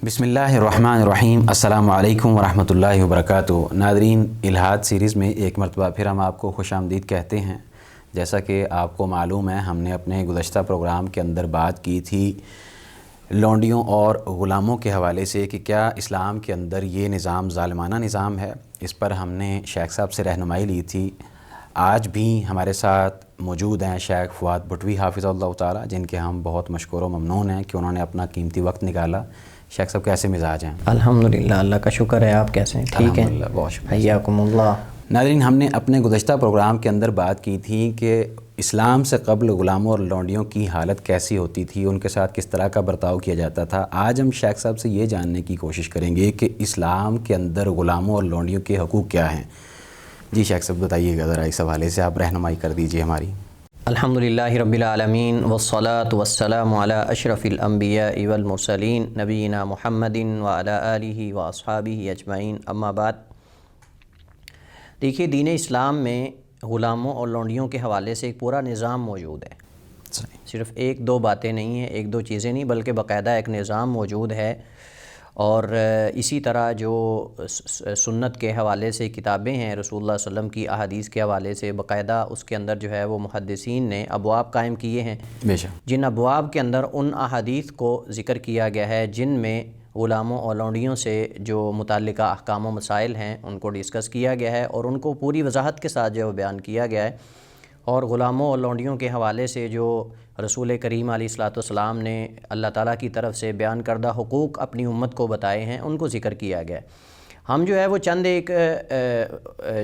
بسم اللہ الرحمن الرحیم۔ السلام علیکم ورحمۃ اللہ وبرکاتہ۔ ناظرین، الہاد سیریز میں ایک مرتبہ پھر ہم آپ کو خوش آمدید کہتے ہیں۔ جیسا کہ آپ کو معلوم ہے، ہم نے اپنے گزشتہ پروگرام کے اندر بات کی تھی لونڈیوں اور غلاموں کے حوالے سے کہ کیا اسلام کے اندر یہ نظام ظالمانہ نظام ہے۔ اس پر ہم نے شیخ صاحب سے رہنمائی لی تھی۔ آج بھی ہمارے ساتھ موجود ہیں شیخ فؤاد بھٹوی حافظ اللہ تعالیٰ، جن کے ہم بہت مشکور و ممنون ہیں کہ انہوں نے اپنا قیمتی وقت نکالا۔ شیخ صاحب کیسے مزاج ہیں؟ الحمدللہ، اللہ کا شکر ہے۔ آپ کیسے ہیں؟ ٹھیک ہیں؟ الحمدللہ، بہت شکریہ۔ حیاکم اللہ۔ ناظرین، ہم نے اپنے گزشتہ پروگرام کے اندر بات کی تھی کہ اسلام سے قبل غلاموں اور لونڈیوں کی حالت کیسی ہوتی تھی، ان کے ساتھ کس طرح کا برتاؤ کیا جاتا تھا۔ آج ہم شیخ صاحب سے یہ جاننے کی کوشش کریں گے کہ اسلام کے اندر غلاموں اور لونڈیوں کے حقوق کیا ہیں۔ جی شیخ صاحب بتائیے گا، ذرا اس حوالے سے آپ رہنمائی کر دیجیے ہماری۔ الحمدللہ رب العالمین والصلاة والسلام علی اشرف الانبیاء والمرسلین نبینا محمد وعلی آلہ واصحابہ اجمعین، اما بعد۔ دیکھیے، دین اسلام میں غلاموں اور لونڈیوں کے حوالے سے ایک پورا نظام موجود ہے۔ صرف ایک دو باتیں نہیں ہیں، ایک دو چیزیں نہیں، بلکہ باقاعدہ ایک نظام موجود ہے۔ اور اسی طرح جو سنت کے حوالے سے کتابیں ہیں، رسول اللہ صلی اللہ علیہ وسلم کی احادیث کے حوالے سے باقاعدہ اس کے اندر جو ہے وہ محدثین نے ابواب قائم کیے ہیں، جن ابواب کے اندر ان احادیث کو ذکر کیا گیا ہے جن میں غلاموں اور لونڈیوں سے جو متعلقہ احکام و مسائل ہیں ان کو ڈسکس کیا گیا ہے اور ان کو پوری وضاحت کے ساتھ جو بیان کیا گیا ہے۔ اور غلاموں اور لونڈیوں کے حوالے سے جو رسول کریم علیہ الصلوۃ والسلام نے اللہ تعالیٰ کی طرف سے بیان کردہ حقوق اپنی امت کو بتائے ہیں، ان کو ذکر کیا گیا ہے۔ ہم جو ہے وہ چند ایک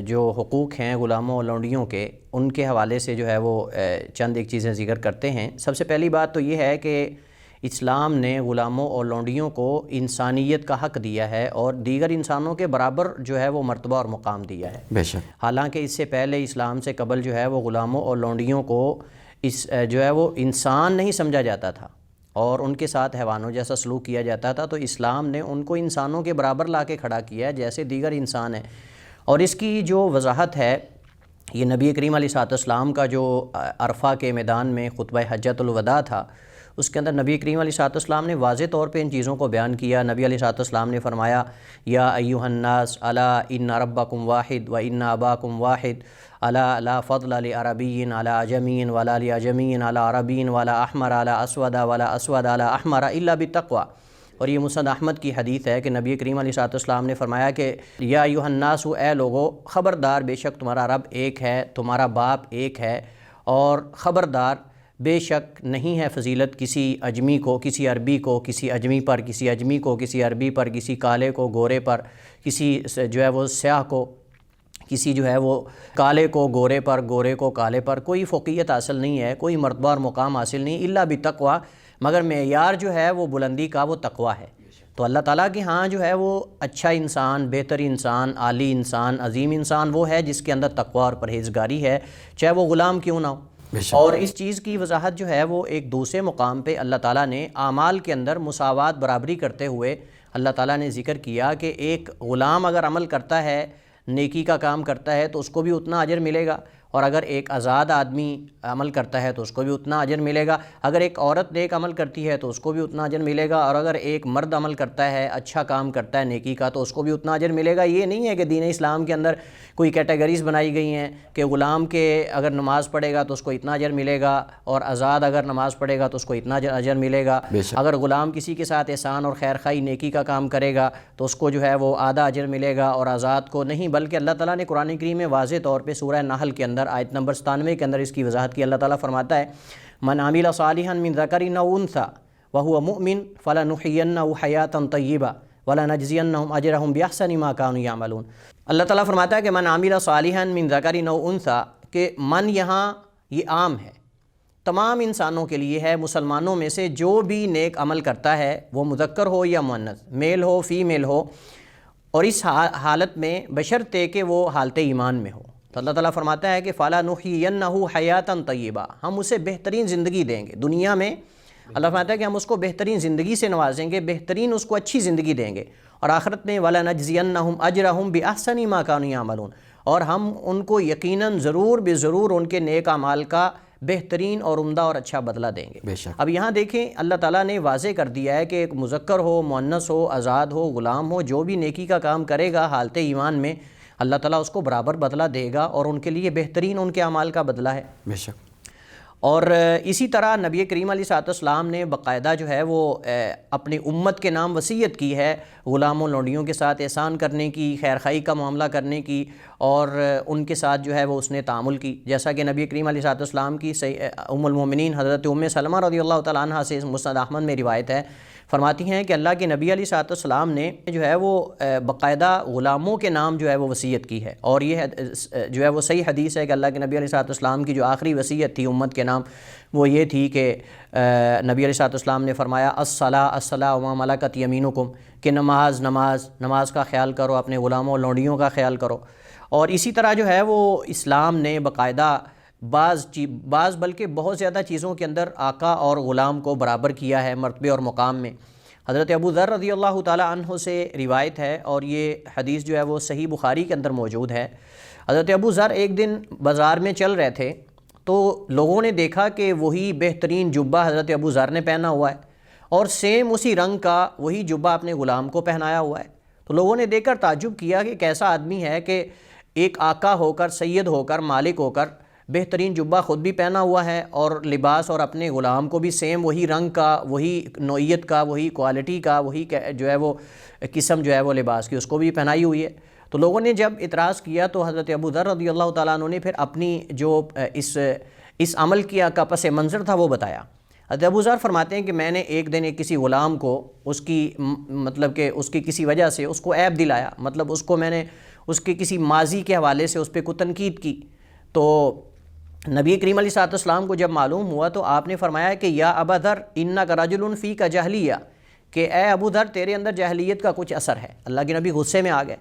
جو حقوق ہیں غلاموں اور لونڈیوں کے، ان کے حوالے سے جو ہے وہ چند ایک چیزیں ذکر کرتے ہیں۔ سب سے پہلی بات تو یہ ہے کہ اسلام نے غلاموں اور لونڈیوں کو انسانیت کا حق دیا ہے اور دیگر انسانوں کے برابر جو ہے وہ مرتبہ اور مقام دیا ہے۔ بے شک۔ حالانکہ اس سے پہلے اسلام سے قبل جو ہے وہ غلاموں اور لونڈیوں کو جو ہے وہ انسان نہیں سمجھا جاتا تھا اور ان کے ساتھ حیوانوں جیسا سلوک کیا جاتا تھا، تو اسلام نے ان کو انسانوں کے برابر لا کے کھڑا کیا ہے جیسے دیگر انسان ہیں۔ اور اس کی جو وضاحت ہے، یہ نبی کریم علیہ الصلوۃ والسلام کا جو عرفہ کے میدان میں خطبہ حجۃ الوداع تھا، اس کے اندر نبی کریم علیہ الصلوۃ والسلام نے واضح طور پہ ان چیزوں کو بیان کیا۔ نبی علیہ الصلوۃ والسلام نے فرمایا، یا ایھا الناس الا ان ربکم واحد و ان اباکم واحد، الا لا فضل لعربی علی عجمی ولا لعجمی علی عربی ولا احمر علی اسود ولا اسود علی احمر الا بالتقوی۔ اور یہ مسند احمد کی حدیث ہے کہ نبی کریم علیہ الصلوۃ والسلام نے فرمایا کہ یا ایھا الناس، اے لوگو، خبردار بے شک تمہارا رب ایک ہے، تمہارا باپ ایک ہے، اور خبردار بے شک نہیں ہے فضیلت کسی اجمی کو کسی عربی کو، کسی اجمی پر کسی اجمی کو کسی عربی پر، کسی کالے کو گورے پر، کسی جو ہے وہ سیاہ کو، کسی جو ہے وہ کالے کو گورے پر، گورے کو کالے پر۔ کوئی فوقیت حاصل نہیں ہے، کوئی مرتبہ اور مقام حاصل نہیں، الا بتقوی، مگر معیار جو ہے وہ بلندی کا وہ تقوی ہے۔ تو اللہ تعالیٰ کے ہاں جو ہے وہ اچھا انسان، بہتر انسان، عالی انسان، عظیم انسان وہ ہے جس کے اندر تقوی اور پرہیزگاری ہے، چاہے وہ غلام کیوں نہ ہو۔ اور اس چیز کی وضاحت جو ہے وہ ایک دوسرے مقام پہ اللہ تعالیٰ نے اعمال کے اندر مساوات برابری کرتے ہوئے اللہ تعالیٰ نے ذکر کیا کہ ایک غلام اگر عمل کرتا ہے، نیکی کا کام کرتا ہے تو اس کو بھی اتنا اجر ملے گا، اور اگر ایک آزاد آدمی عمل کرتا ہے تو اس کو بھی اتنا اجر ملے گا، اگر ایک عورت نیک عمل کرتی ہے تو اس کو بھی اتنا اجر ملے گا، اور اگر ایک مرد عمل کرتا ہے، اچھا کام کرتا ہے نیکی کا، تو اس کو بھی اتنا اجر ملے گا۔ یہ نہیں ہے کہ دین اسلام کے اندر کوئی کیٹیگریز بنائی گئی ہیں کہ غلام کے اگر نماز پڑھے گا تو اس کو اتنا اجر ملے گا، اور آزاد اگر نماز پڑھے گا تو اس کو اتنا اجر ملے گا۔ اگر غلام کسی کے ساتھ احسان اور خیر خواہی نیکی کا کام کرے گا تو اس کو جو ہے وہ آدھا اجر ملے گا اور آزاد کو نہیں، بلکہ اللہ تعالیٰ نے قرآن کریم میں واضح طور پہ سورہ نحل کے اندر آیت نمبر 97 کے اندر اس کی وضاحت کی۔ اللہ تعالیٰ فرماتا ہے، من عمل صالحا من ذکر او انثی وهو مؤمن فلنحینہ حیاتا طیبہ ولنجزینہم اجرہم باحسن ما كانوا یعملون۔ اللہ تعالیٰ فرماتا ہے کہ من عمل صالحا من ذکر او انثی، کہ من یہاں یہ عام ہے، تمام انسانوں کے لیے ہے، مسلمانوں میں سے جو بھی نیک عمل کرتا ہے، وہ مذکر ہو یا مؤنث، میل ہو فیمیل ہو، اور اس حالت میں بشرطے کہ وہ حالت ایمان میں ہو، تو اللہ تعالیٰ فرماتا ہے کہ فَلَنُحْيِيَنَّهُ حَيَاةً طَيِّبَةً، ہم اسے بہترین زندگی دیں گے دنیا میں۔ اللہ فرماتا ہے کہ ہم اس کو بہترین زندگی سے نوازیں گے، بہترین اس کو اچھی زندگی دیں گے، اور آخرت میں وَلَنَجْزِيَنَّهُمْ أَجْرَهُمْ بِأَحْسَنِ مَا كَانُوا يَعْمَلُونَ، اور ہم ان کو یقیناً ضرور بے ضرور ان کے نیک اعمال کا بہترین اور عمدہ اور اچھا بدلہ دیں گے۔ بے شک۔ اب یہاں دیکھیں اللہ تعالیٰ نے واضح کر دیا ہے کہ ایک مذکر ہو، مؤنث ہو، آزاد ہو، غلام ہو، جو بھی نیکی کا کام کرے گا حالت ایمان میں، اللہ تعالیٰ اس کو برابر بدلہ دے گا، اور ان کے لیے بہترین ان کے اعمال کا بدلہ ہے۔ بے شک۔ اور اسی طرح نبی کریم علیہ السلام نے باقاعدہ جو ہے وہ اپنی امت کے نام وصیت کی ہے غلاموں لونڈیوں کے ساتھ احسان کرنے کی، خیر خواہی کا معاملہ کرنے کی، اور ان کے ساتھ جو ہے وہ اس نے تعامل کی، جیسا کہ نبی کریم علیہ السلام کی ام المومنین حضرت ام سلمہ رضی اللہ تعالیٰ عنہ سے مسند احمد میں روایت ہے، فرماتی ہیں کہ اللہ کے نبی علیہ السلام نے جو ہے وہ باقاعدہ غلاموں کے نام جو ہے وہ وصیت کی ہے، اور یہ جو ہے وہ صحیح حدیث ہے کہ اللہ کے نبی علیہ السلام کی جو آخری وصیت تھی امت کے نام وہ یہ تھی کہ نبی علیہ السلام نے فرمایا الصلاۃ الصلاۃ وما ملکت یمینکم، کہ نماز نماز نماز کا خیال کرو، اپنے غلاموں اور لونڈیوں کا خیال کرو۔ اور اسی طرح جو ہے وہ اسلام نے باقاعدہ بعض بلکہ بہت زیادہ چیزوں کے اندر آقا اور غلام کو برابر کیا ہے مرتبے اور مقام میں۔ حضرت ابو ذر رضی اللہ تعالیٰ عنہ سے روایت ہے، اور یہ حدیث جو ہے وہ صحیح بخاری کے اندر موجود ہے۔ حضرت ابو ذر ایک دن بازار میں چل رہے تھے تو لوگوں نے دیکھا کہ وہی بہترین جبہ حضرت ابو ذر نے پہنا ہوا ہے، اور سیم اسی رنگ کا وہی جبہ اپنے غلام کو پہنایا ہوا ہے۔ تو لوگوں نے دیکھ کر تعجب کیا کہ کیسا آدمی ہے کہ ایک آقا ہو کر، سید ہو کر، مالک ہو کر بہترین جبہ خود بھی پہنا ہوا ہے، اور لباس اور اپنے غلام کو بھی سیم وہی رنگ کا، وہی نوعیت کا، وہی کوالٹی کا، وہی جو ہے وہ قسم جو ہے وہ لباس کی اس کو بھی پہنائی ہوئی ہے۔ تو لوگوں نے جب اعتراض کیا تو حضرت ابو ذر رضی اللہ تعالیٰ عنہ نے پھر اپنی جو اس عمل کا پس منظر تھا وہ بتایا۔ حضرت ابو ذر فرماتے ہیں کہ میں نے ایک دن ایک کسی غلام کو اس کی مطلب کہ اس کی کسی وجہ سے اس کو عیب دلایا، مطلب اس کو میں نے اس کے کسی ماضی کے حوالے سے اس پہ کوئی تنقید کی، تو نبی کریم علیہ السلام کو جب معلوم ہوا تو آپ نے فرمایا کہ یا ابا ذر انک رجل فیک جاہلیہ، کہ اے ابو ذر تیرے اندر جاہلیت کا کچھ اثر ہے۔ اللہ کے نبی غصے میں آ گئے۔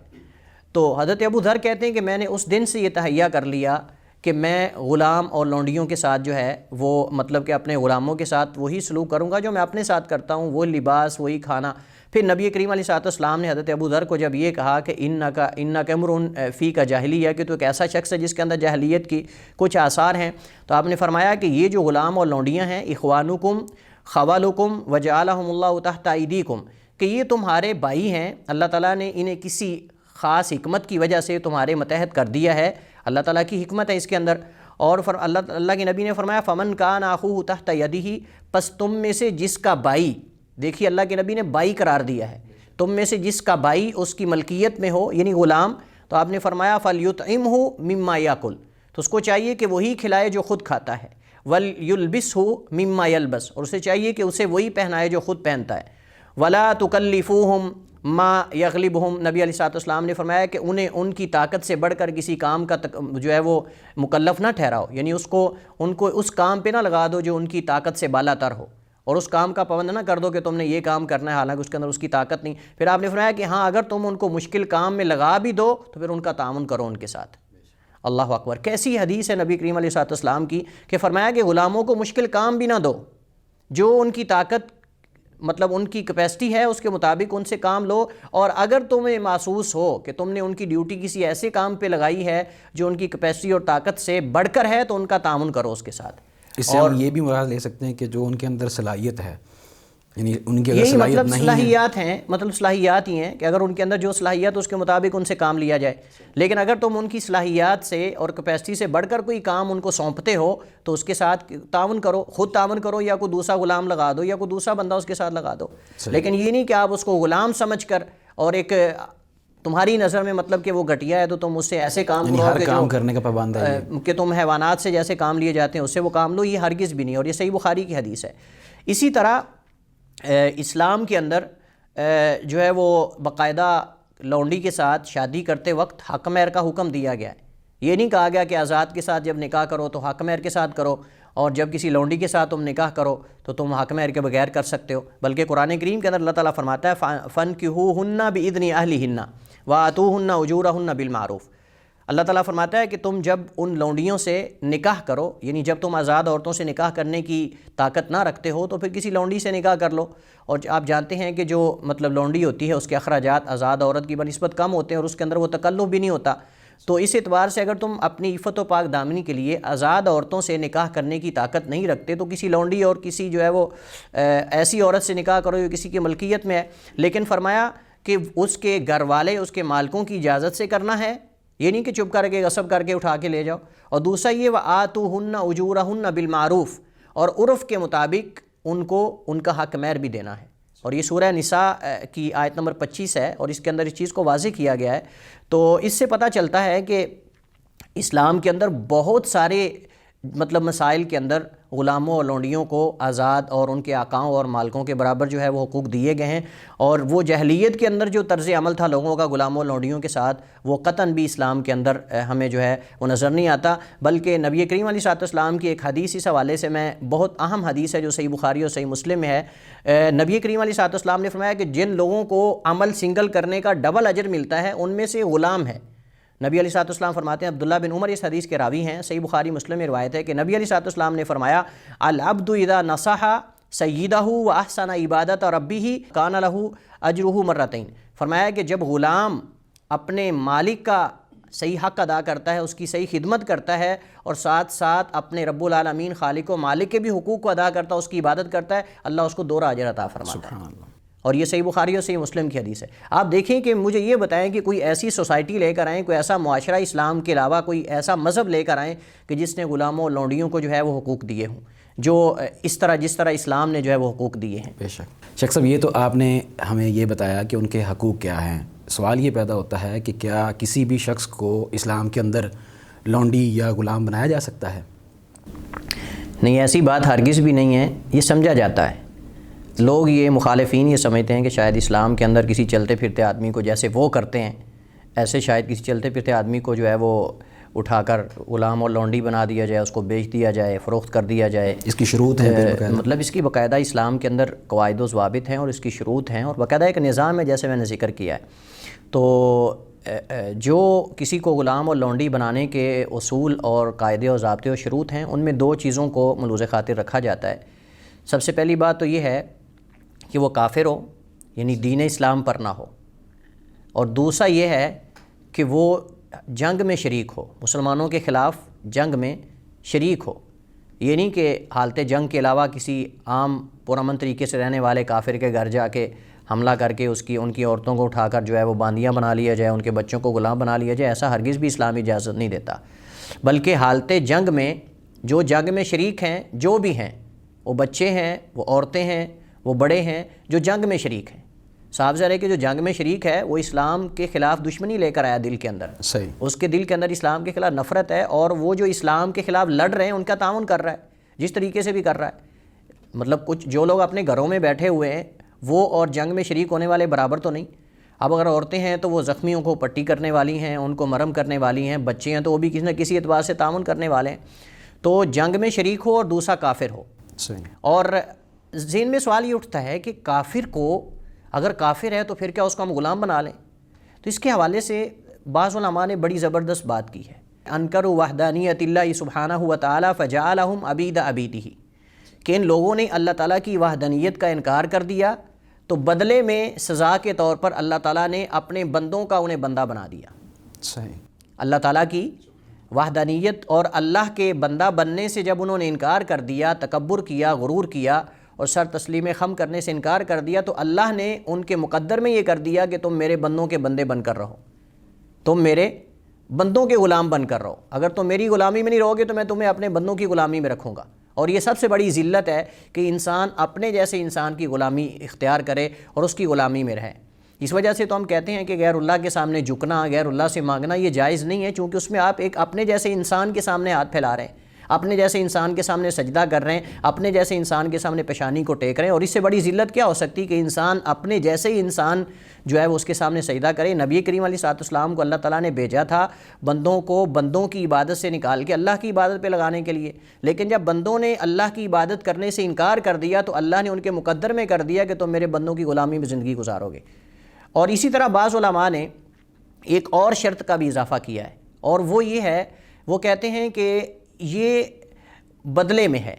تو حضرت ابو ذر کہتے ہیں کہ میں نے اس دن سے یہ تہیہ کر لیا کہ میں غلام اور لونڈیوں کے ساتھ جو ہے وہ مطلب کہ اپنے غلاموں کے ساتھ وہی سلوک کروں گا جو میں اپنے ساتھ کرتا ہوں، وہ لباس، وہی کھانا۔ پھر نبی کریم علیہ السلام نے حضرت ابو ذر کو جب یہ کہا کہ انک امرؤ فیک جاہلیہ، کہ تو ایک ایسا شخص ہے جس کے اندر جاہلیت کی کچھ آثار ہیں، تو آپ نے فرمایا کہ یہ جو غلام اور لونڈیاں ہیں اخوانکم خوالکم وجعلہم اللہ تحت ایدیکم، کہ یہ تمہارے بھائی ہیں، اللہ تعالیٰ نے انہیں کسی خاص حکمت کی وجہ سے تمہارے متحد کر دیا ہے، اللہ تعالیٰ کی حکمت ہے اس کے اندر۔ اور اللہ کے نبی نے فرمایا فمن کان اخوہ تحت یدہ، پس تم میں سے جس کا بھائی، دیکھیے اللہ کے نبی نے بھائی قرار دیا ہے، تم میں سے جس کا بھائی اس کی ملکیت میں ہو یعنی غلام، تو آپ نے فرمایا فلیطعمہ مما یاکل، تو اس کو چاہیے کہ وہی کھلائے جو خود کھاتا ہے، ولیلبسہ مما یلبس، اور اسے چاہیے کہ اسے وہی پہنائے جو خود پہنتا ہے، ولا تکلفوہم ما یغلبہم، نبی علیہ السلام نے فرمایا کہ انہیں ان کی طاقت سے بڑھ کر کسی کام کا جو ہے وہ مکلف نہ ٹھہراؤ، یعنی ان کو اس کام پہ نہ لگا دو جو ان کی طاقت سے بالا تر ہو، اور اس کام کا پابند نہ کر دو کہ تم نے یہ کام کرنا ہے حالانکہ اس کے اندر اس کی طاقت نہیں۔ پھر آپ نے فرمایا کہ ہاں اگر تم ان کو مشکل کام میں لگا بھی دو تو پھر ان کا تعاون کرو ان کے ساتھ۔ اللہ اکبر، کیسی حدیث ہے نبی کریم علیہ السلام کی کہ فرمایا کہ غلاموں کو مشکل کام بھی نہ دو، جو ان کی طاقت مطلب ان کی کیپیسٹی ہے اس کے مطابق ان سے کام لو، اور اگر تمہیں محسوس ہو کہ تم نے ان کی ڈیوٹی کسی ایسے کام پہ لگائی ہے جو ان کی کیپیسٹی اور طاقت سے بڑھ کر ہے تو ان کا تعاون کرو اس کے ساتھ۔ اس سے ہم یہ بھی مراد لے سکتے ہیں کہ جو ان کے اندر صلاحیت ہے، یعنی ان کی اگر یہی صلاحیت مطلب نہیں صلاحیات ہیں، مطلب صلاحیات ہی ہیں کہ اگر ان کے اندر جو صلاحیت اس کے مطابق ان سے کام لیا جائے، لیکن اگر تم ان کی صلاحیات سے اور کیپیسٹی سے بڑھ کر کوئی کام ان کو سونپتے ہو تو اس کے ساتھ تعاون کرو، خود تعاون کرو یا کوئی دوسرا غلام لگا دو یا کوئی دوسرا بندہ اس کے ساتھ لگا دو، لیکن یہ نہیں کہ آپ اس کو غلام سمجھ کر اور ایک تمہاری نظر میں مطلب کہ وہ گھٹیا ہے تو تم اس سے ایسے کام کرو ہر کام کرنے کا پابند ہے کہ تم حیوانات سے جیسے کام لیے جاتے ہیں اس سے وہ کام لو، یہ ہرگز بھی نہیں، اور یہ صحیح بخاری کی حدیث ہے۔ اسی طرح اسلام کے اندر جو ہے وہ باقاعدہ لونڈی کے ساتھ شادی کرتے وقت حق مہر کا حکم دیا گیا ہے، یہ نہیں کہا گیا کہ آزاد کے ساتھ جب نکاح کرو تو حق مہر کے ساتھ کرو، اور جب کسی لونڈی کے ساتھ تم نکاح کرو تو تم حق مہر کے بغیر کر سکتے ہو، بلکہ قرآن کریم کے اندر اللہ تعالیٰ فرماتا ہے فَانْكِحُوهُنَّ بِإِذْنِ أَهْلِهِنَّ وَآتُوهُنَّ أُجُورَهُنَّ بِالْمَعْرُوفِ، اللہ تعالیٰ فرماتا ہے کہ تم جب ان لونڈیوں سے نکاح کرو، یعنی جب تم آزاد عورتوں سے نکاح کرنے کی طاقت نہ رکھتے ہو تو پھر کسی لونڈی سے نکاح کر لو، اور آپ جانتے ہیں کہ جو مطلب لونڈی ہوتی ہے اس کے اخراجات آزاد عورت کی بنسبت کم ہوتے ہیں اور اس کے اندر وہ تکلف بھی نہیں ہوتا، تو اس اعتبار سے اگر تم اپنی عفت و پاک دامنی کے لیے آزاد عورتوں سے نکاح کرنے کی طاقت نہیں رکھتے تو کسی لونڈی اور کسی جو ہے وہ ایسی عورت سے نکاح کرو جو کسی کی ملکیت میں ہے. لیکن فرمایا کہ اس کے گھر والے اس کے مالکوں کی اجازت سے کرنا ہے، یہ نہیں کہ چپ کر کے غصب کر کے اٹھا کے لے جاؤ. اور دوسرا یہ وَآتُوهُنَّ أُجُورَهُنَّ بِالْمَعْرُوفِ، اور عرف کے مطابق ان کو ان کا حق مہر بھی دینا ہے. اور یہ سورہ نساء کی آیت نمبر 25 ہے اور اس کے اندر اس چیز کو واضح کیا گیا ہے. تو اس سے پتہ چلتا ہے کہ اسلام کے اندر بہت سارے مطلب مسائل کے اندر غلاموں اور لونڈیوں کو آزاد اور ان کے آقاؤں اور مالکوں کے برابر جو ہے وہ حقوق دیے گئے ہیں. اور وہ جاہلیت کے اندر جو طرز عمل تھا لوگوں کا غلاموں اور لونڈیوں کے ساتھ، وہ قطعاً بھی اسلام کے اندر ہمیں جو ہے وہ نظر نہیں آتا. بلکہ نبی کریم علیہ السلام کی ایک حدیث اس حوالے سے میں بہت اہم حدیث ہے جو صحیح بخاری اور صحیح مسلم میں ہے. نبی کریم علیہ السلام نے فرمایا کہ جن لوگوں کو عمل سنگل کرنے کا ڈبل اجر ملتا ہے ان میں سے غلام ہے. نبی علیہ السلام فرماتے ہیں، عبداللہ بن عمر اس حدیث کے راوی ہیں، صحیح بخاری مسلم میں روایت ہے کہ نبی علیہ السلام نے فرمایا العبد اذا نصح سیدہ واحسن عبادت ربہ کان لہ اجرہ مرتین. فرمایا کہ جب غلام اپنے مالک کا صحیح حق ادا کرتا ہے، اس کی صحیح خدمت کرتا ہے اور ساتھ ساتھ اپنے رب العالمین خالق و مالک کے بھی حقوق کو ادا کرتا ہے، اس کی عبادت کرتا ہے، اللہ اس کو دوہرا اجر عطا فرماتا ہے. اور یہ صحیح بخاری اور صحیح مسلم کی حدیث ہے. آپ دیکھیں کہ مجھے یہ بتائیں کہ کوئی ایسی سوسائٹی لے کر آئیں، کوئی ایسا معاشرہ اسلام کے علاوہ کوئی ایسا مذہب لے کر آئیں کہ جس نے غلاموں اور لونڈیوں کو جو ہے وہ حقوق دیے ہوں جو اس طرح جس طرح اسلام نے جو ہے وہ حقوق دیے ہیں. بے شک. شیخ صاحب یہ تو آپ نے ہمیں یہ بتایا کہ ان کے حقوق کیا ہیں. سوال یہ پیدا ہوتا ہے کہ کیا کسی بھی شخص کو اسلام کے اندر لونڈی یا غلام بنایا جا سکتا ہے؟ نہیں، ایسی بات ہرگز بھی نہیں ہے. یہ سمجھا جاتا ہے، لوگ یہ مخالفین یہ سمجھتے ہیں کہ شاید اسلام کے اندر کسی چلتے پھرتے آدمی کو جیسے وہ کرتے ہیں ایسے شاید کسی چلتے پھرتے آدمی کو جو ہے وہ اٹھا کر غلام اور لونڈی بنا دیا جائے، اس کو بیچ دیا جائے، فروخت کر دیا جائے. اس کی شروط ہیں مطلب اس کی باقاعدہ اسلام کے اندر قواعد و ضوابط ہیں اور اس کی شروط ہیں اور باقاعدہ ایک نظام ہے جیسے میں نے ذکر کیا ہے. تو جو کسی کو غلام اور لونڈی بنانے کے اصول اور قاعدے و ضابطے و شروط ہیں ان میں دو چیزوں کو ملوز خاطر رکھا جاتا ہے. سب سے پہلی بات تو یہ ہے کہ وہ کافر ہو، یعنی دین اسلام پر نہ ہو، اور دوسرا یہ ہے کہ وہ جنگ میں شریک ہو، مسلمانوں کے خلاف جنگ میں شریک ہو. یہ نہیں کہ حالت جنگ کے علاوہ کسی عام پرامن طریقے سے رہنے والے کافر کے گھر جا کے حملہ کر کے ان کی عورتوں کو اٹھا کر جو ہے وہ باندیاں بنا لیا جائے، ان کے بچوں کو غلام بنا لیا جائے. ایسا ہرگز بھی اسلام اجازت نہیں دیتا. بلکہ حالت جنگ میں جو جنگ میں شریک ہیں، جو بھی ہیں، وہ بچے ہیں، وہ عورتیں ہیں، وہ بڑے ہیں جو جنگ میں شریک ہیں، صاف ظاہر ہے کہ جو جنگ میں شریک ہے وہ اسلام کے خلاف دشمنی لے کر آیا دل کے اندر. صحیح. اس کے دل کے اندر اسلام کے خلاف نفرت ہے اور وہ جو اسلام کے خلاف لڑ رہے ہیں ان کا تعاون کر رہا ہے جس طریقے سے بھی کر رہا ہے. مطلب کچھ جو لوگ اپنے گھروں میں بیٹھے ہوئے ہیں وہ اور جنگ میں شریک ہونے والے برابر تو نہیں. اب اگر عورتیں ہیں تو وہ زخمیوں کو پٹی کرنے والی ہیں، ان کو مرہم کرنے والی ہیں، بچے ہیں تو وہ بھی کسی نہ کسی اعتبار سے تعاون کرنے والے ہیں. تو جنگ میں شریک ہو اور دوسرا کافر ہو. صحیح. اور ذہن میں سوال یہ اٹھتا ہے کہ کافر کو اگر کافر ہے تو پھر کیا اس کو ہم غلام بنا لیں؟ تو اس کے حوالے سے بعض علماء نے بڑی زبردست بات کی ہے. انکروا وحدانیت اللہ سبحانہ وتعالی فجعلہم عبید عبیدہ، کہ ان لوگوں نے اللہ تعالیٰ کی وحدانیت کا انکار کر دیا تو بدلے میں سزا کے طور پر اللہ تعالیٰ نے اپنے بندوں کا انہیں بندہ بنا دیا. صحیح. اللہ تعالیٰ کی وحدانیت اور اللہ کے بندہ بننے سے جب انہوں نے انکار کر دیا، تکبر کیا، غرور کیا اور سر تسلیم خم کرنے سے انکار کر دیا، تو اللہ نے ان کے مقدر میں یہ کر دیا کہ تم میرے بندوں کے بندے بن کر رہو، تم میرے بندوں کے غلام بن کر رہو. اگر تم میری غلامی میں نہیں رہو گے تو میں تمہیں اپنے بندوں کی غلامی میں رکھوں گا. اور یہ سب سے بڑی ذلت ہے کہ انسان اپنے جیسے انسان کی غلامی اختیار کرے اور اس کی غلامی میں رہے. اس وجہ سے تو ہم کہتے ہیں کہ غیر اللہ کے سامنے جھکنا، غیر اللہ سے مانگنا یہ جائز نہیں ہے، چونکہ اس میں آپ ایک اپنے جیسے انسان کے سامنے ہاتھ پھیلا رہے ہیں، اپنے جیسے انسان کے سامنے سجدہ کر رہے ہیں، اپنے جیسے انسان کے سامنے پیشانی کو ٹیک رہے ہیں. اور اس سے بڑی ذلت کیا ہو سکتی کہ انسان اپنے جیسے ہی انسان جو ہے وہ اس کے سامنے سجدہ کرے. نبی کریم علیہ السلام کو اللہ تعالیٰ نے بھیجا تھا بندوں کو بندوں کی عبادت سے نکال کے اللہ کی عبادت پہ لگانے کے لیے، لیکن جب بندوں نے اللہ کی عبادت کرنے سے انکار کر دیا تو اللہ نے ان کے مقدر میں کر دیا کہ تم میرے بندوں کی غلامی میں زندگی گزارو گے. اور اسی طرح بعض علماء نے ایک اور شرط کا بھی اضافہ کیا ہے، اور وہ یہ ہے، وہ کہتے ہیں کہ یہ بدلے میں ہے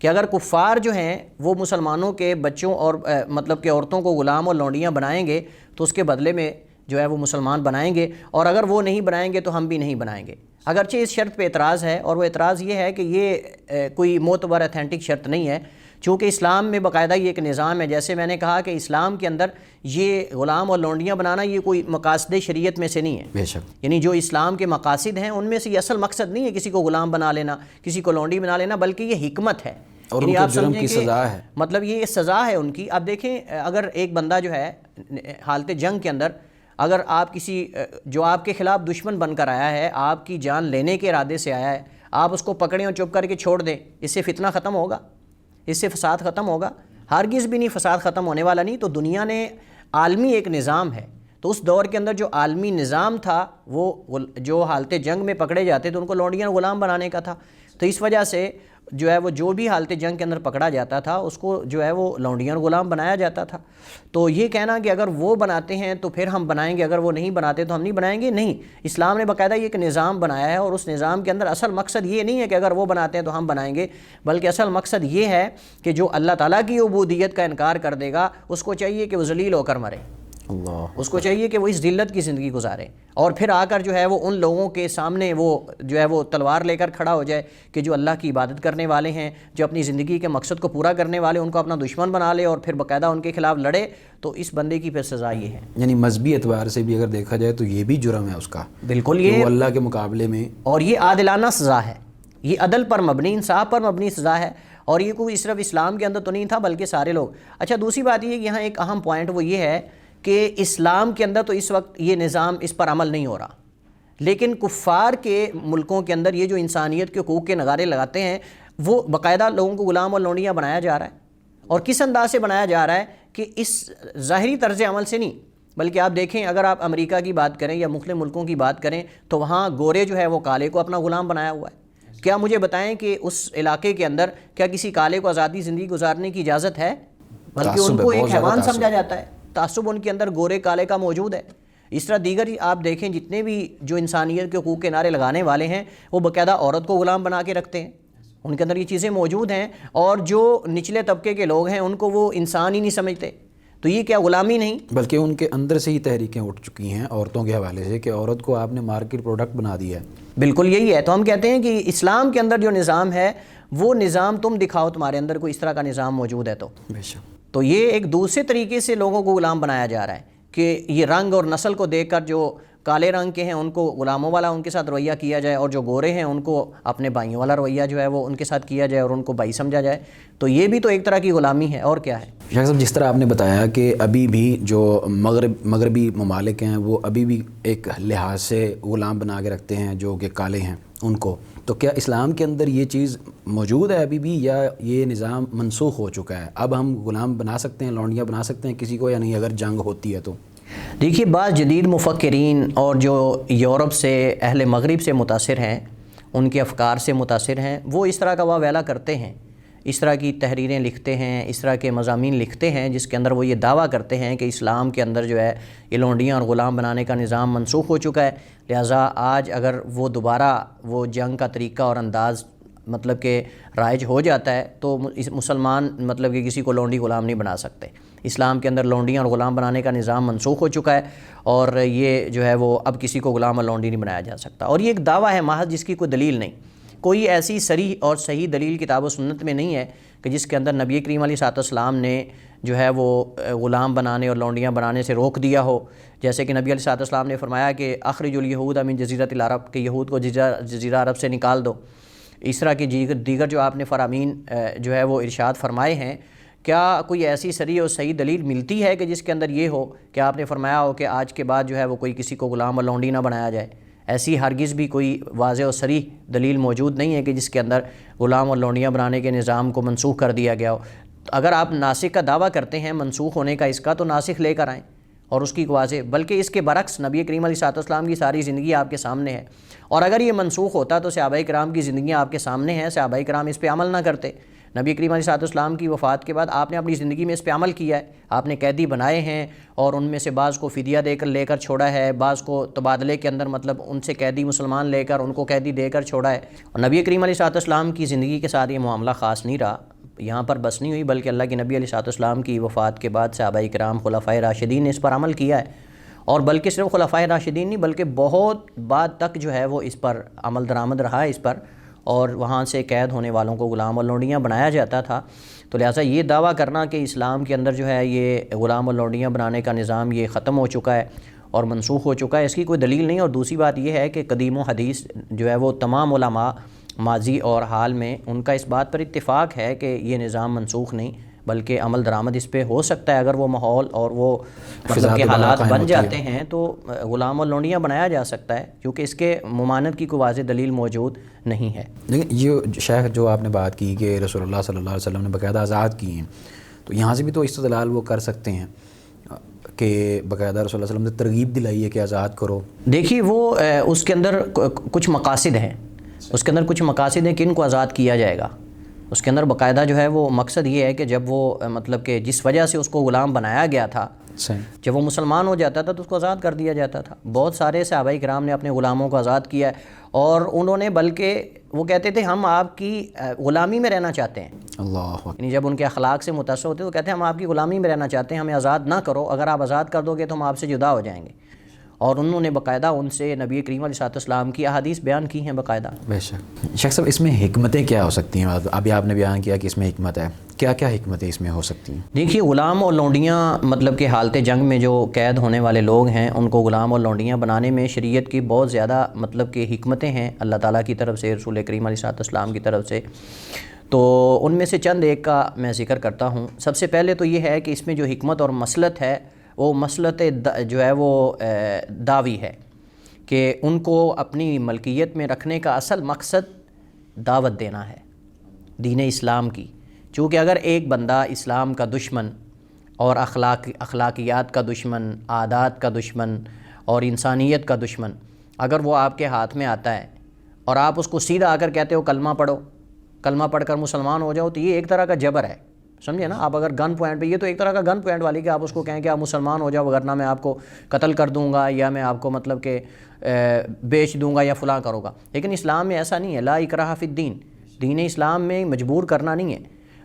کہ اگر کفار جو ہیں وہ مسلمانوں کے بچوں اور مطلب کہ عورتوں کو غلام اور لونڈیاں بنائیں گے تو اس کے بدلے میں جو ہے وہ مسلمان بنائیں گے، اور اگر وہ نہیں بنائیں گے تو ہم بھی نہیں بنائیں گے۔ اگرچہ اس شرط پہ اعتراض ہے، اور وہ اعتراض یہ ہے کہ یہ کوئی معتبر اتھینٹک شرط نہیں ہے، چونکہ اسلام میں باقاعدہ یہ ایک نظام ہے۔ جیسے میں نے کہا کہ اسلام کے اندر یہ غلام اور لونڈیاں بنانا یہ کوئی مقاصد شریعت میں سے نہیں ہے، بے شک، یعنی جو اسلام کے مقاصد ہیں ان میں سے یہ اصل مقصد نہیں ہے کسی کو غلام بنا لینا، کسی کو لونڈی بنا لینا، بلکہ یہ حکمت ہے، اور یعنی ان کو آپ جرم سمجھیں کی کہ سزا ہے، مطلب یہ سزا ہے ان کی۔ اب دیکھیں اگر ایک بندہ جو ہے حالت جنگ کے اندر اگر آپ کسی جو آپ کے خلاف دشمن بن کر آیا ہے، آپ کی جان لینے کے ارادے سے آیا ہے، آپ اس کو پکڑیں اور چپ کر کے چھوڑ دیں، اس سے فتنہ ختم ہوگا؟ اس سے فساد ختم ہوگا؟ ہرگز بھی نہیں، فساد ختم ہونے والا نہیں۔ تو دنیا نے عالمی ایک نظام ہے، تو اس دور کے اندر جو عالمی نظام تھا وہ جو حالت جنگ میں پکڑے جاتے تو ان کو لونڈیاں غلام بنانے کا تھا، تو اس وجہ سے جو ہے وہ جو بھی حالت جنگ کے اندر پکڑا جاتا تھا اس کو جو ہے وہ لونڈیاں غلام بنایا جاتا تھا۔ تو یہ کہنا کہ اگر وہ بناتے ہیں تو پھر ہم بنائیں گے، اگر وہ نہیں بناتے تو ہم نہیں بنائیں گے، نہیں، اسلام نے باقاعدہ یہ ایک نظام بنایا ہے، اور اس نظام کے اندر اصل مقصد یہ نہیں ہے کہ اگر وہ بناتے ہیں تو ہم بنائیں گے، بلکہ اصل مقصد یہ ہے کہ جو اللہ تعالیٰ کی عبودیت کا انکار کر دے گا اس کو چاہیے کہ وہ ذلیل ہو کر مرے، اللہ، اس کو چاہیے کہ وہ اس ذلت کی زندگی گزارے، اور پھر آ کر جو ہے وہ ان لوگوں کے سامنے وہ جو ہے وہ تلوار لے کر کھڑا ہو جائے کہ جو اللہ کی عبادت کرنے والے ہیں، جو اپنی زندگی کے مقصد کو پورا کرنے والے، ان کو اپنا دشمن بنا لے اور پھر باقاعدہ ان کے خلاف لڑے، تو اس بندے کی پھر سزا یہ ہے۔ یعنی مذہبی اعتبار سے بھی اگر دیکھا جائے تو یہ بھی جرم ہے اس کا، بالکل، کہ یہ وہ اللہ کے مقابلے میں، اور یہ عادلانہ سزا ہے، یہ عدل پر مبنی، انصاف پر مبنی سزا ہے، اور یہ کوئی صرف اسلام کے اندر تو نہیں تھا بلکہ سارے لوگ۔ اچھا، دوسری بات یہ کہ یہاں ایک اہم پوائنٹ وہ یہ ہے کہ اسلام کے اندر تو اس وقت یہ نظام اس پر عمل نہیں ہو رہا، لیکن کفار کے ملکوں کے اندر یہ جو انسانیت کے حقوق کے نعرے لگاتے ہیں وہ باقاعدہ لوگوں کو غلام اور لونڈیاں بنایا جا رہا ہے، اور کس انداز سے بنایا جا رہا ہے کہ اس ظاہری طرز عمل سے نہیں، بلکہ آپ دیکھیں اگر آپ امریکہ کی بات کریں یا مختلف ملکوں کی بات کریں تو وہاں گورے جو ہے وہ کالے کو اپنا غلام بنایا ہوا ہے۔ کیا مجھے بتائیں کہ اس علاقے کے اندر کیا کسی کالے کو آزادی زندگی گزارنے کی اجازت ہے؟ بلکہ ان کو ایک حیوان سمجھا جاتا ہے، تعصب ان کے اندر گورے کالے کا موجود ہے۔ اس طرح دیگر آپ دیکھیں جتنے بھی جو انسانیت کے حقوق کے نعرے لگانے والے ہیں وہ باقاعدہ عورت کو غلام بنا کے رکھتے ہیں، ان کے اندر یہ چیزیں موجود ہیں، اور جو نچلے طبقے کے لوگ ہیں ان کو وہ انسان ہی نہیں سمجھتے، تو یہ کیا غلامی نہیں؟ بلکہ ان کے اندر سے ہی تحریکیں اٹھ چکی ہیں عورتوں کے حوالے سے کہ عورت کو آپ نے مارکیٹ پروڈکٹ بنا دیا ہے۔ بالکل یہی ہے، تو ہم کہتے ہیں کہ اسلام کے اندر جو نظام ہے وہ نظام تم دکھاؤ تمہارے اندر کوئی اس طرح کا نظام موجود ہے تو بے شک، تو یہ ایک دوسرے طریقے سے لوگوں کو غلام بنایا جا رہا ہے کہ یہ رنگ اور نسل کو دیکھ کر جو کالے رنگ کے ہیں ان کو غلاموں والا ان کے ساتھ رویہ کیا جائے، اور جو گورے ہیں ان کو اپنے بھائیوں والا رویہ جو ہے وہ ان کے ساتھ کیا جائے اور ان کو بھائی سمجھا جائے، تو یہ بھی تو ایک طرح کی غلامی ہے، اور کیا ہے۔ شیخ صاحب، جس طرح آپ نے بتایا کہ ابھی بھی جو مغربی ممالک ہیں وہ ابھی بھی ایک لحاظ سے غلام بنا کے رکھتے ہیں جو کہ کالے ہیں ان کو، تو کیا اسلام کے اندر یہ چیز موجود ہے ابھی بھی، یا یہ نظام منسوخ ہو چکا ہے؟ اب ہم غلام بنا سکتے ہیں، لونڈیاں بنا سکتے ہیں کسی کو یا نہیں اگر جنگ ہوتی ہے تو؟ دیکھیے، بعض جدید مفکرین اور جو یورپ سے اہل مغرب سے متاثر ہیں، ان کے افکار سے متاثر ہیں، وہ اس طرح کا واویلا کرتے ہیں، اس طرح کی تحریریں لکھتے ہیں، اس طرح کے مضامین لکھتے ہیں جس کے اندر وہ یہ دعویٰ کرتے ہیں کہ اسلام کے اندر جو ہے یہ لونڈیاں اور غلام بنانے کا نظام منسوخ ہو چکا ہے، لہٰذا آج اگر وہ دوبارہ وہ جنگ کا طریقہ اور انداز مطلب کہ رائج ہو جاتا ہے تو مسلمان مطلب کہ کسی کو لونڈی غلام نہیں بنا سکتے۔ اسلام کے اندر لونڈیاں اور غلام بنانے کا نظام منسوخ ہو چکا ہے، اور یہ جو ہے وہ اب کسی کو غلام اور لونڈی نہیں بنایا جا سکتا، اور یہ ایک دعویٰ ہے محض جس کی کوئی دلیل نہیں، کوئی ایسی صریح اور صحیح دلیل کتاب و سنت میں نہیں ہے کہ جس کے اندر نبی کریم علیہ السلام نے جو ہے وہ غلام بنانے اور لونڈیاں بنانے سے روک دیا ہو، جیسے کہ نبی علیہ السلام نے فرمایا کہ اخرج الیہود من جزیرۃ العرب، کہ یہود کو جزیرہ عرب سے نکال دو۔ اس طرح کی دیگر جو آپ نے فرامین جو ہے وہ ارشاد فرمائے ہیں، کیا کوئی ایسی صریح اور صحیح دلیل ملتی ہے کہ جس کے اندر یہ ہو کہ آپ نے فرمایا ہو کہ آج کے بعد جو ہے وہ کوئی کسی کو غلام اور لونڈی نہ بنایا جائے؟ ایسی ہرگز بھی کوئی واضح اور صریح دلیل موجود نہیں ہے کہ جس کے اندر غلام اور لونڈیاں بنانے کے نظام کو منسوخ کر دیا گیا ہو۔ اگر آپ ناسخ کا دعویٰ کرتے ہیں منسوخ ہونے کا اس کا، تو ناسخ لے کر آئیں اور اس کی واضح، بلکہ اس کے برعکس نبی کریم علیہ السلام کی ساری زندگی آپ کے سامنے ہے، اور اگر یہ منسوخ ہوتا تو صحابہ کرام کی زندگیاں آپ کے سامنے ہیں، صحابہ کرام اس پہ عمل نہ کرتے۔ نبی کریم علیہ السلام کی وفات کے بعد آپ نے اپنی زندگی میں اس پہ عمل کیا ہے، آپ نے قیدی بنائے ہیں، اور ان میں سے بعض کو فدیہ دے کر لے کر چھوڑا ہے، بعض کو تبادلے کے اندر مطلب ان سے قیدی مسلمان لے کر ان کو قیدی دے کر چھوڑا ہے، اور نبی کریم علیہ السلام کی زندگی کے ساتھ یہ معاملہ خاص نہیں رہا، یہاں پر بس نہیں ہوئی، بلکہ اللہ کے نبی علیہ السلام کی وفات کے بعد صحابہ کرام خلفائے راشدین نے اس پر عمل کیا ہے، اور بلکہ صرف خلفائے راشدین نہیں بلکہ بہت بعد تک جو ہے وہ اس پر عمل درآمد رہا ہے اس پر، اور وہاں سے قید ہونے والوں کو غلام اور لونڈیاں بنایا جاتا تھا۔ تو لہٰذا یہ دعویٰ کرنا کہ اسلام کے اندر جو ہے یہ غلام اور لونڈیاں بنانے کا نظام یہ ختم ہو چکا ہے اور منسوخ ہو چکا ہے، اس کی کوئی دلیل نہیں۔ اور دوسری بات یہ ہے کہ قدیم و حدیث جو ہے وہ تمام علماء ماضی اور حال میں ان کا اس بات پر اتفاق ہے کہ یہ نظام منسوخ نہیں بلکہ عمل درآمد اس پہ ہو سکتا ہے، اگر وہ ماحول اور وہ مطلب کہ حالات بن جاتے ہیں تو غلام اور لونڈیاں بنایا جا سکتا ہے، کیونکہ اس کے ممانعت کی کوئی واضح دلیل موجود نہیں ہے۔ لیکن یہ شیخ جو آپ نے بات کی کہ رسول اللہ صلی اللہ علیہ وسلم نے باقاعدہ آزاد کی ہیں، تو یہاں سے بھی تو استدلال وہ کر سکتے ہیں کہ باقاعدہ رسول اللہ علیہ وسلم نے ترغیب دلائی ہے کہ آزاد کرو۔ دیکھیے وہ اس کے اندر کچھ مقاصد ہیں، اس کے اندر کچھ مقاصد ہیں کہ ان کو آزاد کیا جائے گا۔ اس کے اندر باقاعدہ جو ہے وہ مقصد یہ ہے کہ جب وہ مطلب کہ جس وجہ سے اس کو غلام بنایا گیا تھا، جب وہ مسلمان ہو جاتا تھا تو اس کو آزاد کر دیا جاتا تھا۔ بہت سارے صحابہ کرام نے اپنے غلاموں کو آزاد کیا ہے، اور انہوں نے بلکہ وہ کہتے تھے ہم آپ کی غلامی میں رہنا چاہتے ہیں۔ اللہ، یعنی جب ان کے اخلاق سے متاثر ہوتے تو کہتے ہیں ہم آپ کی غلامی میں رہنا چاہتے ہیں، ہمیں آزاد نہ کرو، اگر آپ آزاد کر دو گے تو ہم آپ سے جدا ہو جائیں گے۔ اور انہوں نے باقاعدہ ان سے نبی کریم علیہ السلام کی احادیث بیان کی ہیں باقاعدہ۔ بے شک۔ شیخ صاحب اس میں حکمتیں کیا ہو سکتی ہیں؟ ابھی آپ نے بیان کیا کہ اس میں حکمت ہے، کیا کیا حکمتیں اس میں ہو سکتی ہیں؟ دیکھیے غلام اور لونڈیاں مطلب کہ حالت جنگ میں جو قید ہونے والے لوگ ہیں ان کو غلام اور لونڈیاں بنانے میں شریعت کی بہت زیادہ مطلب کہ حکمتیں ہیں اللہ تعالیٰ کی طرف سے، رسول کریم علیہ السلام کی طرف سے۔ تو ان میں سے چند ایک کا میں ذکر کرتا ہوں۔ سب سے پہلے تو یہ ہے کہ اس میں جو حکمت اور مصلحت ہے وہ مصلحت جو ہے وہ دعوی ہے، کہ ان کو اپنی ملکیت میں رکھنے کا اصل مقصد دعوت دینا ہے دین اسلام کی۔ چونکہ اگر ایک بندہ اسلام کا دشمن اور اخلاقیات کا دشمن، عادات کا دشمن اور انسانیت کا دشمن اگر وہ آپ کے ہاتھ میں آتا ہے اور آپ اس کو سیدھا آ کر کہتے ہو کلمہ پڑھو، کلمہ پڑھ کر مسلمان ہو جاؤ، تو یہ ایک طرح کا جبر ہے، سمجھے نا؟ آپ اگر گن پوائنٹ پہ، یہ تو ایک طرح کا گن پوائنٹ والی کہ آپ اس کو کہیں کہ آپ مسلمان ہو جاؤ ورنہ میں آپ کو قتل کر دوں گا یا میں آپ کو مطلب کہ بیچ دوں گا یا فلاں کروں گا۔ لیکن اسلام میں ایسا نہیں ہے، لا اکراہ فی الدین، دین اسلام میں مجبور کرنا نہیں ہے۔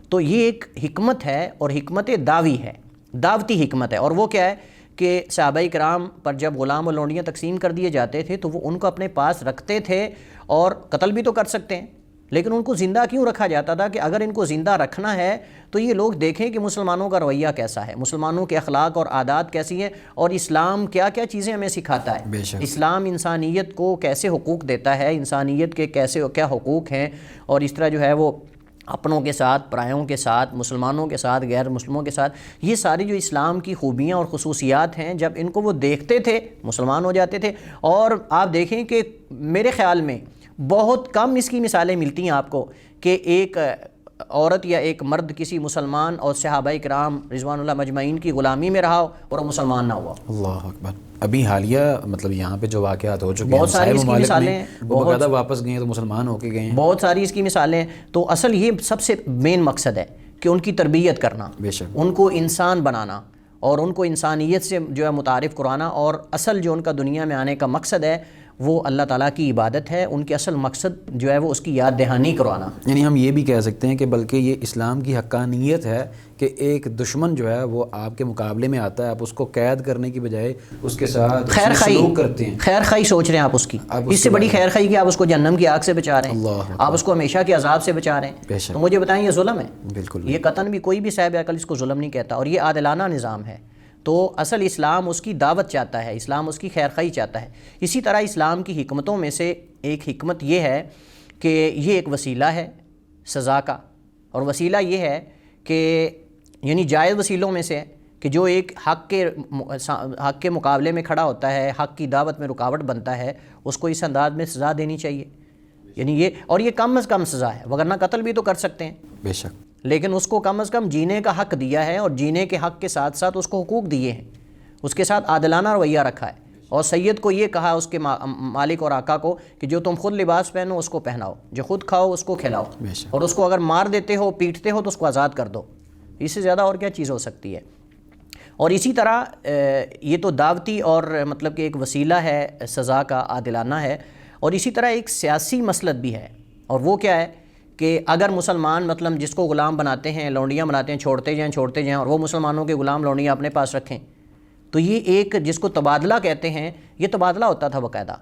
تو یہ ایک حکمت ہے اور حکمت دعوی ہے، دعوتی حکمت ہے۔ اور وہ کیا ہے کہ صحابہ کرام پر جب غلام اور لونڈیاں تقسیم کر دیے جاتے تھے تو وہ ان کو اپنے پاس رکھتے تھے، اور قتل بھی تو کر سکتے ہیں لیکن ان کو زندہ کیوں رکھا جاتا تھا کہ اگر ان کو زندہ رکھنا ہے تو یہ لوگ دیکھیں کہ مسلمانوں کا رویہ کیسا ہے، مسلمانوں کے اخلاق اور عادات کیسی ہیں، اور اسلام کیا کیا چیزیں ہمیں سکھاتا ہے۔ اسلام انسانیت کو کیسے حقوق دیتا ہے، انسانیت کے کیسے کیا حقوق ہیں، اور اس طرح جو ہے وہ اپنوں کے ساتھ، پرایوں کے ساتھ، مسلمانوں کے ساتھ، غیر مسلموں کے ساتھ، یہ ساری جو اسلام کی خوبیاں اور خصوصیات ہیں جب ان کو وہ دیکھتے تھے مسلمان ہو جاتے تھے۔ اور آپ دیکھیں کہ میرے خیال میں بہت کم اس کی مثالیں ملتی ہیں آپ کو کہ ایک عورت یا ایک مرد کسی مسلمان اور صحابہ کرام رضوان اللہ مجمعین کی غلامی میں رہا ہو اور وہ مسلمان نہ ہوا۔ اللہ اکبر۔ ابھی حالیہ مطلب یہاں پہ جو واقعات ہو چکے ہیں، بہت ساری اس کی مثالیں ہیں، وہ باقاعدہ واپس گئے ہیں تو مسلمان ہو کے گئے ہیں، بہت ساری اس کی مثالیں ہیں۔ تو اصل یہ سب سے مین مقصد ہے کہ ان کی تربیت کرنا، بے شک، ان کو انسان بنانا اور ان کو انسانیت سے جو ہے متعارف کرانا، اور اصل جو ان کا دنیا میں آنے کا مقصد ہے وہ اللہ تعالیٰ کی عبادت ہے، ان کے اصل مقصد جو ہے وہ اس کی یاد دہانی کروانا۔ یعنی ہم یہ بھی کہہ سکتے ہیں کہ بلکہ یہ اسلام کی حقانیت ہے کہ ایک دشمن جو ہے وہ آپ کے مقابلے میں آتا ہے، آپ اس کو قید کرنے کی بجائے اس کے ساتھ خیر سلوک کرتے ہیں، خیر خائی سوچ رہے ہیں آپ اس کی، اس سے بڑی خیر خائی کہ آپ اس کو جہنم کی آگ سے بچا رہے ہیں، آپ اس کو ہمیشہ کے عذاب سے بچا رہے ہیں۔ تو مجھے بتائیں یہ ظلم ہے؟ بالکل، یہ قطعاً بھی کوئی بھی صاحب عقل اس کو ظلم نہیں کہتا، اور یہ عادلانہ نظام ہے۔ تو اصل اسلام اس کی دعوت چاہتا ہے، اسلام اس کی خیر خواہی چاہتا ہے۔ اسی طرح اسلام کی حکمتوں میں سے ایک حکمت یہ ہے کہ یہ ایک وسیلہ ہے سزا کا، اور وسیلہ یہ ہے کہ یعنی جائز وسیلوں میں سے کہ جو ایک حق کے مقابلے میں کھڑا ہوتا ہے، حق کی دعوت میں رکاوٹ بنتا ہے، اس کو اس انداز میں سزا دینی چاہیے۔ یعنی یہ، اور یہ کم از کم سزا ہے، وگرنہ قتل بھی تو کر سکتے ہیں، بے شک، لیکن اس کو کم از کم جینے کا حق دیا ہے، اور جینے کے حق کے ساتھ ساتھ اس کو حقوق دیے ہیں، اس کے ساتھ عادلانہ رویہ رکھا ہے، اور سید کو یہ کہا اس کے مالک اور آقا کو کہ جو تم خود لباس پہنو اس کو پہناؤ، جو خود کھاؤ اس کو کھلاؤ، اور اس کو اگر مار دیتے ہو، پیٹتے ہو تو اس کو آزاد کر دو۔ اس سے زیادہ اور کیا چیز ہو سکتی ہے؟ اور اسی طرح یہ تو دعوتی اور مطلب کہ ایک وسیلہ ہے سزا کا، عادلانہ ہے، اور اسی طرح ایک سیاسی مصلحت بھی ہے، اور وہ کیا ہے کہ اگر مسلمان مطلب جس کو غلام بناتے ہیں، لونڈیاں بناتے ہیں، چھوڑتے جائیں، اور وہ مسلمانوں کے غلام لونڈیاں اپنے پاس رکھیں، تو یہ ایک جس کو تبادلہ کہتے ہیں، یہ تبادلہ ہوتا تھا باقاعدہ.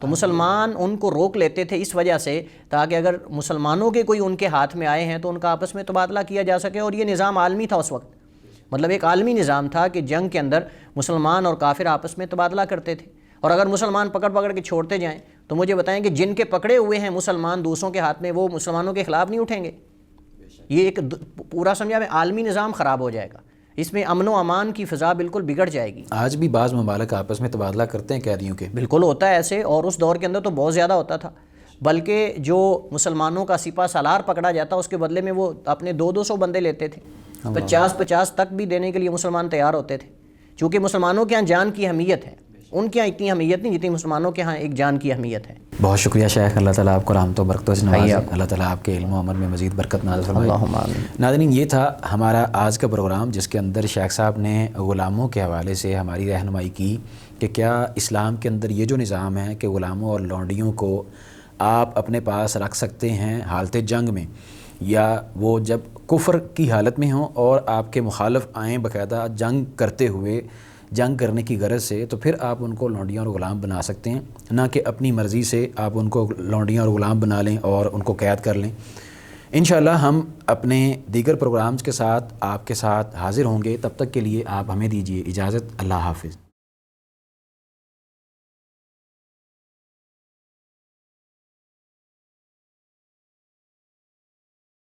تو مسلمان ان کو روک لیتے تھے اس وجہ سے تاکہ اگر مسلمانوں کے کوئی ان کے ہاتھ میں آئے ہیں تو ان کا آپس میں تبادلہ کیا جا سکے. اور یہ نظام عالمی تھا اس وقت، مطلب ایک عالمی نظام تھا کہ جنگ کے اندر مسلمان اور کافر آپس میں تبادلہ کرتے تھے. اور اگر مسلمان پکڑ کے چھوڑتے جائیں تو مجھے بتائیں کہ جن کے پکڑے ہوئے ہیں مسلمان دوسروں کے ہاتھ میں، وہ مسلمانوں کے خلاف نہیں اٹھیں گے. یہ ایک پورا سمجھا میں عالمی نظام خراب ہو جائے گا، اس میں امن و امان کی فضا بالکل بگڑ جائے گی. آج بھی بعض ممالک آپس میں تبادلہ کرتے ہیں قیدیوں کے. بالکل ہوتا ہے ایسے، اور اس دور کے اندر تو بہت زیادہ ہوتا تھا. بلکہ جو مسلمانوں کا سپہ سالار پکڑا جاتا اس کے بدلے میں وہ اپنے 200 بندے لیتے تھے، 50 تک بھی دینے کے لیے مسلمان تیار ہوتے تھے. چونکہ مسلمانوں کے ہاں جان کی اہمیت ہے، ان کے ہاں اتنی اہمیت نہیں جتنی مسلمانوں کے ہاں ایک جان کی اہمیت ہے. بہت شکریہ شیخ، اللہ تعالیٰ آپ کو رحمت و برکتوں سے نوازے، اللہ تعالیٰ آپ کے علم و عمل میں مزید برکت نازل فرمائے. اللہم آمین. ناظرین، یہ تھا ہمارا آج کا پروگرام جس کے اندر شیخ صاحب نے غلاموں کے حوالے سے ہماری رہنمائی کی کہ کیا اسلام کے اندر یہ جو نظام ہے کہ غلاموں اور لونڈیوں کو آپ اپنے پاس رکھ سکتے ہیں حالت جنگ میں، یا وہ جب کفر کی حالت میں ہوں اور آپ کے مخالف آئیں باقاعدہ جنگ کرتے ہوئے، جنگ کرنے کی غرض سے، تو پھر آپ ان کو لونڈیاں اور غلام بنا سکتے ہیں، نہ کہ اپنی مرضی سے آپ ان کو لونڈیاں اور غلام بنا لیں اور ان کو قید کر لیں. انشاءاللہ ہم اپنے دیگر پروگرامز کے ساتھ آپ کے ساتھ حاضر ہوں گے. تب تک کے لیے آپ ہمیں دیجیے اجازت. اللہ حافظ.